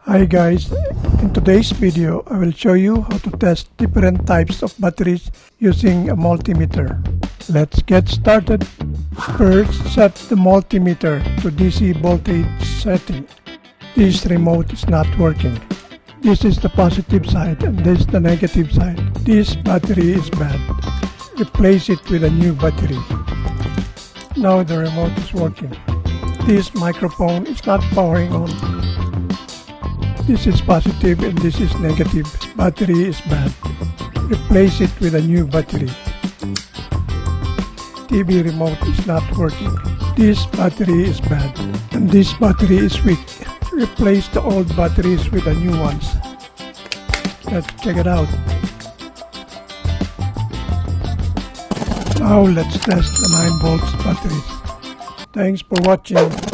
Hi guys, in today's video I will show you how to test different types of batteries using a multimeter. Let's get started. First, set the multimeter to DC voltage setting. This remote is not working. This is the positive side and this is the negative side. This battery is bad. Replace it with a new battery. Now the remote is working. This microphone is not powering on. This is positive and this is negative. Battery is bad. Replace it with a new battery. TV remote is not working. This battery is bad and this battery is weak. Replace the old batteries with the new ones. Let's check it out. Now let's test the 9 volts batteries. Thanks for watching.